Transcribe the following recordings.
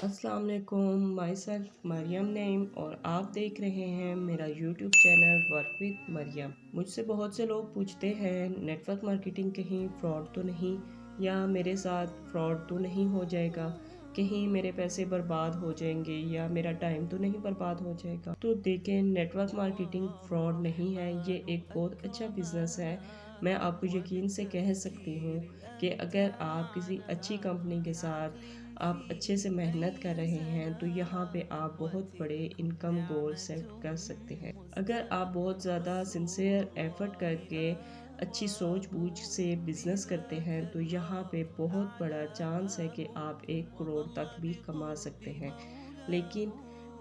अस्सलाम वालेकुम, my self Maryam Naeem और आप देख रहे हैं मेरा YouTube channel work with Maryam. मुझसे बहुत से लोग पूछते हैं नेटवर्क मार्केटिंग कहीं फ्रॉड तो नहीं, या मेरे साथ फ्रॉड तो नहीं हो जाएगा, कहीं मेरे पैसे बर्बाद हो जाएंगे या मेरा टाइम तो नहीं बर्बाद हो जाएगा। तो देखें, नेटवर्क मार्केटिंग फ्रॉड नहीं है, ये एक बहुत अच्छा बिजनेस है। मैं आपको यकीन से कह सकती हूँ कि अगर आप किसी अच्छी कंपनी के साथ आप अच्छे से मेहनत कर रहे हैं तो यहाँ पे आप बहुत बड़े इनकम गोल सेट कर सकते हैं। अगर आप बहुत ज़्यादा सिंसियर एफर्ट करके अच्छी सोच बूझ से बिजनेस करते हैं तो यहाँ पे बहुत बड़ा चांस है कि आप 1 करोड़ तक भी कमा सकते हैं। लेकिन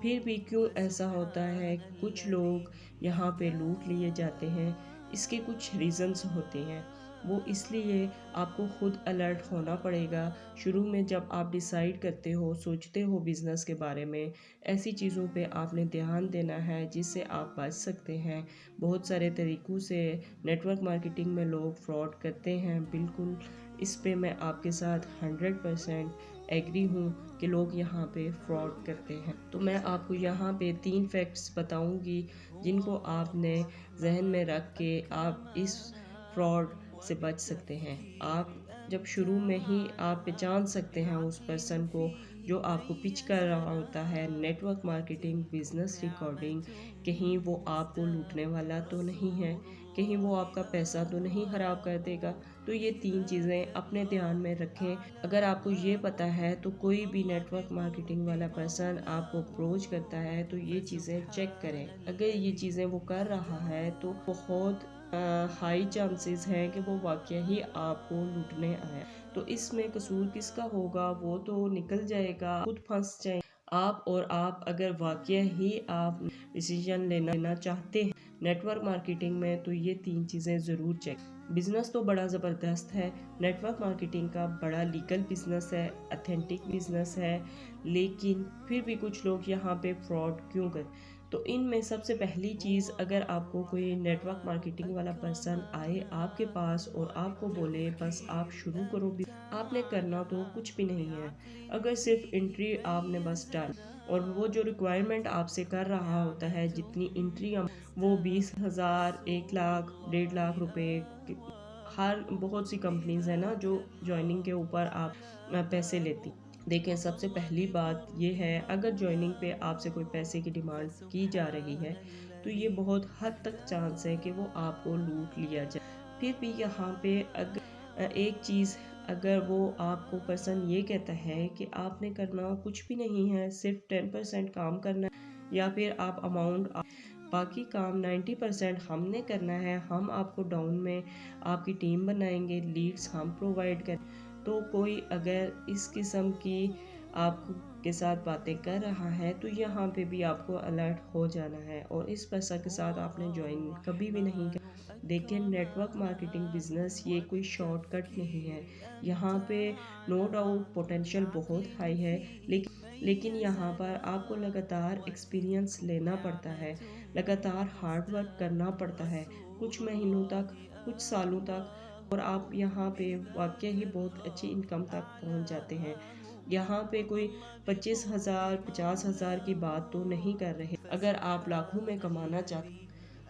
फिर भी क्यों ऐसा होता है, कुछ लोग यहाँ पे लूट लिए जाते हैं। इसके कुछ रीज़न्स होते हैं। वो इसलिए आपको खुद अलर्ट होना पड़ेगा। शुरू में जब आप डिसाइड करते हो, सोचते हो बिज़नेस के बारे में, ऐसी चीज़ों पे आपने ध्यान देना है जिससे आप बच सकते हैं। बहुत सारे तरीक़ों से नेटवर्क मार्केटिंग में लोग फ्रॉड करते हैं, बिल्कुल इस पे मैं आपके साथ 100% एग्री हूँ कि लोग यहाँ पे फ्रॉड करते हैं। तो मैं आपको यहाँ पे 3 फैक्ट्स बताऊँगी जिनको आपने जहन में रख के आप इस फ्रॉड से बच सकते हैं। आप जब शुरू में ही आप पहचान सकते हैं उस पर्सन को जो आपको पिच कर रहा होता है नेटवर्क मार्केटिंग बिजनेस रिकॉर्डिंग, कहीं वो आपको लूटने वाला तो नहीं है, कहीं वो आपका पैसा तो नहीं खराब कर देगा। तो ये 3 चीज़ें अपने ध्यान में रखें। अगर आपको ये पता है तो कोई भी नेटवर्क मार्केटिंग वाला पर्सन आपको अप्रोच करता है तो ये चीज़ें चेक करें। अगर ये चीज़ें वो कर रहा है तो बहुत हाई चांसेस हैं कि वो वाकई ही आपको लूटने आया। तो इसमें कसूर किसका होगा, वो तो निकल जाएगा, खुद फंस जाए आप। और आप अगर वाकई ही आप डिसीजन लेना चाहते हैं नेटवर्क मार्केटिंग में तो ये 3 चीज़ें ज़रूर चेक। बिज़नेस तो बड़ा ज़बरदस्त है, नेटवर्क मार्केटिंग का बड़ा लीगल बिज़नेस है, अथेंटिक बिज़नेस है, लेकिन फिर भी कुछ लोग यहाँ पे फ्रॉड क्यों कर। तो इनमें सबसे पहली चीज़, अगर आपको कोई नेटवर्क मार्केटिंग वाला पर्सन आए आपके पास और आपको बोले बस आप शुरू करो, आपने करना तो कुछ भी नहीं है। अगर सिर्फ एंट्री आपने बस डाल और वो जो रिक्वायरमेंट आपसे कर रहा होता है, जितनी एंट्री वो 20,000, 1 लाख, 1.5 लाख रुपए, हर बहुत सी कंपनीज है ना जो ज्वाइनिंग के ऊपर आप पैसे लेती। देखें, सबसे पहली बात ये है, अगर ज्वाइनिंग पे आपसे कोई पैसे की डिमांड की जा रही है तो ये बहुत हद तक चांस है कि वो आपको लूट लिया जाए। फिर भी यहाँ पे अगर एक चीज़, अगर वो आपको पर्सन ये कहता है कि आपने करना कुछ भी नहीं है, सिर्फ 10% काम करना है, या फिर आप अमाउंट बाकी काम 90% हमने करना है, हम आपको डाउन में आपकी टीम बनाएंगे, लीड्स हम प्रोवाइड करें। तो कोई अगर इस किस्म की आप के साथ बातें कर रहा है तो यहाँ पे भी आपको अलर्ट हो जाना है और इस पर्सन के साथ आपने ज्वाइन कभी भी नहीं कर। देखिए, नेटवर्क मार्केटिंग बिजनेस ये कोई शॉर्टकट नहीं है। यहाँ पे नो डाउट पोटेंशियल बहुत हाई है, लेकिन यहाँ पर आपको लगातार एक्सपीरियंस लेना पड़ता है, लगातार हार्ड वर्क करना पड़ता है, कुछ महीनों तक, कुछ सालों तक, और आप यहाँ पे वाकई ही बहुत अच्छी इनकम तक पहुँच जाते हैं। यहाँ पे कोई 25,000, 50,000 की बात तो नहीं कर रहे। अगर आप लाखों में कमाना चाहते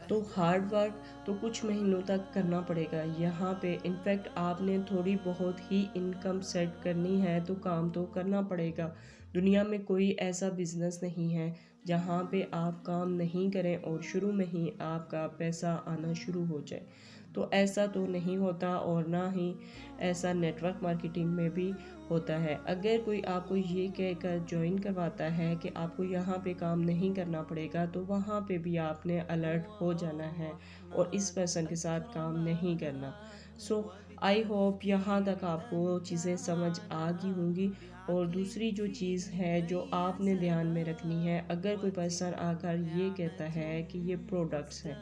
तो हार्ड वर्क तो कुछ महीनों तक करना पड़ेगा। यहाँ पे इनफैक्ट आपने थोड़ी बहुत ही इनकम सेट करनी है तो काम तो करना पड़ेगा। दुनिया में कोई ऐसा बिजनेस नहीं है जहाँ पे आप काम नहीं करें और शुरू में ही आपका पैसा आना शुरू हो जाए। तो ऐसा तो नहीं होता, और ना ही ऐसा नेटवर्क मार्केटिंग में भी होता है। अगर कोई आपको ये कहकर ज्वाइन करवाता है कि आपको यहाँ पे काम नहीं करना पड़ेगा तो वहाँ पे भी आपने अलर्ट हो जाना है और इस पर्सन के साथ काम नहीं करना। सो आई होप यहाँ तक आपको चीज़ें समझ आ गई होंगी। और दूसरी जो चीज़ है जो आपने ध्यान में रखनी है, अगर कोई पर्सन आकर ये कहता है कि ये प्रोडक्ट्स हैं,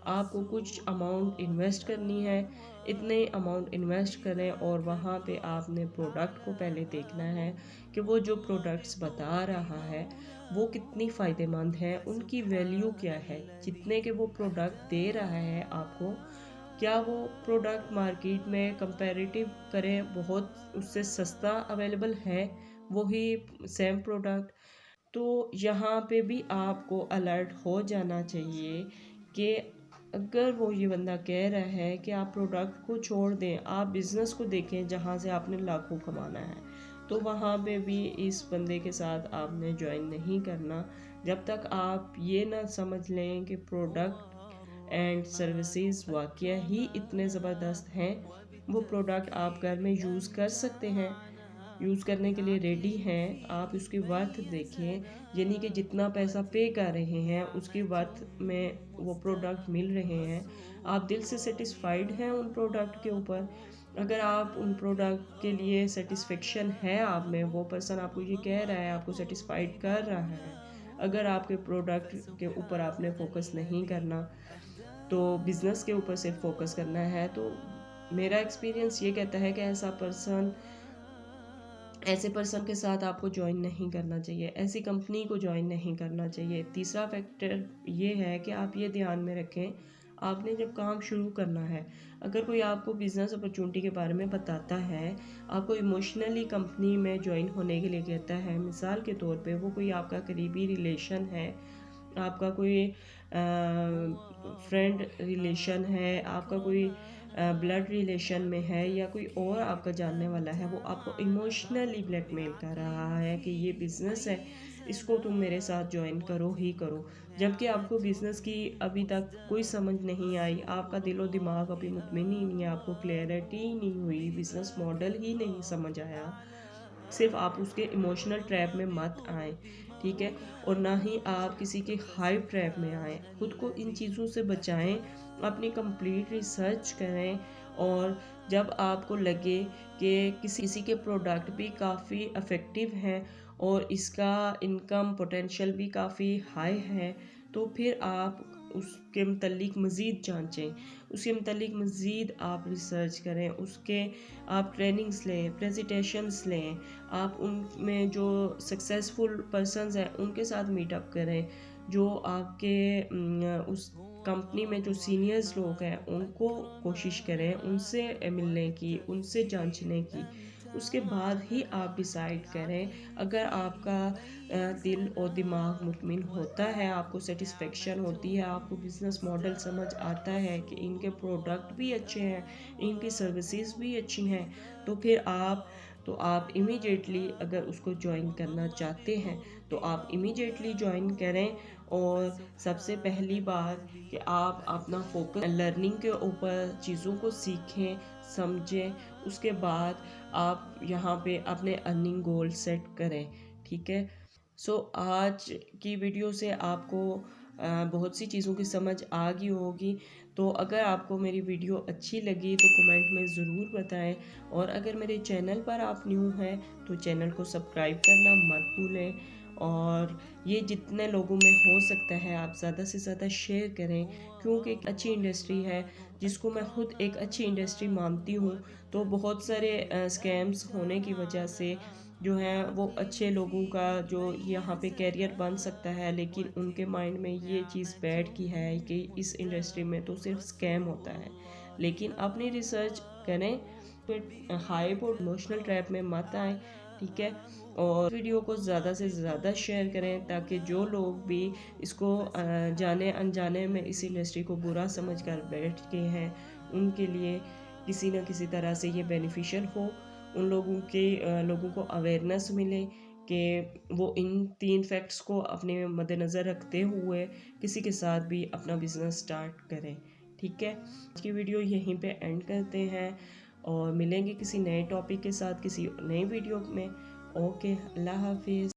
आपको कुछ अमाउंट इन्वेस्ट करनी है, इतने अमाउंट इन्वेस्ट करें और वहाँ पे आपने प्रोडक्ट को पहले देखना है कि वो जो प्रोडक्ट्स बता रहा है वो कितनी फ़ायदेमंद है, उनकी वैल्यू क्या है, जितने के वो प्रोडक्ट दे रहा है आपको, क्या वो प्रोडक्ट मार्केट में कंपैरेटिव करें बहुत उससे सस्ता अवेलेबल है, वही सेम प्रोडक्ट। तो यहाँ पे भी आपको अलर्ट हो जाना चाहिए कि अगर वो ये बंदा कह रहा है कि आप प्रोडक्ट को छोड़ दें, आप बिज़नेस को देखें जहाँ से आपने लाखों कमाना है, तो वहाँ पे भी इस बंदे के साथ आपने ज्वाइन नहीं करना जब तक आप ये ना समझ लें कि प्रोडक्ट एंड सर्विसेज वाकया ही इतने ज़बरदस्त हैं, वो प्रोडक्ट आप घर में यूज़ कर सकते हैं, यूज़ करने के लिए रेडी हैं, आप उसकी वर्थ देखें, यानी कि जितना पैसा पे कर रहे हैं उसकी वर्थ में वो प्रोडक्ट मिल रहे हैं, आप दिल से सेटिस्फाइड हैं उन प्रोडक्ट के ऊपर। अगर आप उन प्रोडक्ट के लिए सेटिस्फेक्शन है आप में, वो पर्सन आपको ये कह रहा है, आपको सेटिस्फाइड कर रहा है, अगर आपके प्रोडक्ट के ऊपर आपने फोकस नहीं करना, तो बिज़नेस के ऊपर सिर्फ फोकस करना है, तो मेरा एक्सपीरियंस ये कहता है कि ऐसे पर्सन के साथ आपको ज्वाइन नहीं करना चाहिए, ऐसी कंपनी को ज्वाइन नहीं करना चाहिए। तीसरा फैक्टर ये है कि आप ये ध्यान में रखें, आपने जब काम शुरू करना है, अगर कोई आपको बिज़नेस अपॉर्चुनिटी के बारे में बताता है, आपको इमोशनली कंपनी में ज्वाइन होने के लिए कहता है, मिसाल के तौर पे वो कोई आपका करीबी रिलेशन है, आपका कोई फ्रेंड रिलेशन है, आपका कोई ब्लड रिलेशन में है, या कोई और आपका जानने वाला है, वो आपको इमोशनली ब्लैकमेल कर रहा है कि ये बिज़नेस है, इसको तुम मेरे साथ ज्वाइन करो ही करो, जबकि आपको बिज़नेस की अभी तक कोई समझ नहीं आई, आपका दिलो दिमाग अभी मुतमिन ही नहीं है, आपको क्लैरिटी ही नहीं हुई, बिज़नेस मॉडल ही नहीं समझ आया, सिर्फ आप उसके इमोशनल ट्रैप में मत आएँ, ठीक है? और ना ही आप किसी के हाइप ट्रैप में आएँ, खुद को इन चीज़ों से बचाएँ, अपनी कंप्लीट रिसर्च करें, और जब आपको लगे कि किसी के प्रोडक्ट भी काफ़ी इफ़ेक्टिव हैं और इसका इनकम पोटेंशियल भी काफ़ी हाई है, तो फिर आप उसके मतलब मज़ीद जांचें, उसके मतलब मज़ीद आप रिसर्च करें, उसके आप ट्रेनिंग्स लें, प्रेजेंटेशंस लें, आप उनमें जो सक्सेसफुल पर्सन्स हैं उनके साथ मीटअप करें, जो आपके उस कंपनी में जो सीनियर्स लोग हैं उनको कोशिश करें उनसे मिलने की, उनसे जांचने की, उसके बाद ही आप डिसाइड करें। अगर आपका दिल और दिमाग मुतमिन होता है, आपको सेटिस्फेक्शन होती है, आपको बिज़नेस मॉडल समझ आता है कि इनके प्रोडक्ट भी अच्छे हैं, इनकी सर्विसेज भी अच्छी हैं, तो आप इमीडिएटली अगर उसको ज्वाइन करना चाहते हैं तो आप इमीडिएटली ज्वाइन करें। और सबसे पहली बात कि आप अपना फोकस लर्निंग के ऊपर चीज़ों को सीखें, समझें, उसके बाद आप यहाँ पे अपने अर्निंग गोल सेट करें, ठीक है? सो आज की वीडियो से आपको बहुत सी चीज़ों की समझ आ गई होगी। तो अगर आपको मेरी वीडियो अच्छी लगी तो कमेंट में ज़रूर बताएं, और अगर मेरे चैनल पर आप न्यू हैं तो चैनल को सब्सक्राइब करना मत भूलें, और ये जितने लोगों में हो सकता है आप ज़्यादा से ज़्यादा शेयर करें, क्योंकि एक अच्छी इंडस्ट्री है जिसको मैं खुद एक अच्छी इंडस्ट्री मानती हूँ। तो बहुत सारे स्कैम्स होने की वजह से जो है वो अच्छे लोगों का जो यहाँ पे कैरियर बन सकता है, लेकिन उनके माइंड में ये चीज़ बैठ की है कि इस इंडस्ट्री में तो सिर्फ स्कैम होता है। लेकिन अपनी रिसर्च करें, तो हाइप और इमोशनल ट्रैप में मत आए, ठीक है? और वीडियो को ज़्यादा से ज़्यादा शेयर करें ताकि जो लोग भी इसको जाने अनजाने में इस इंडस्ट्री को बुरा समझ कर बैठ गए हैं, उनके लिए किसी न किसी तरह से ये बेनिफिशियल हो, उन लोगों को अवेयरनेस मिले कि वो इन 3 फैक्ट्स को अपने मद्देनज़र रखते हुए किसी के साथ भी अपना बिज़नेस स्टार्ट करें, ठीक है? आज की वीडियो यहीं पे एंड करते हैं और मिलेंगे किसी नए टॉपिक के साथ किसी नई वीडियो में। ओके, अल्लाह हाफिज़।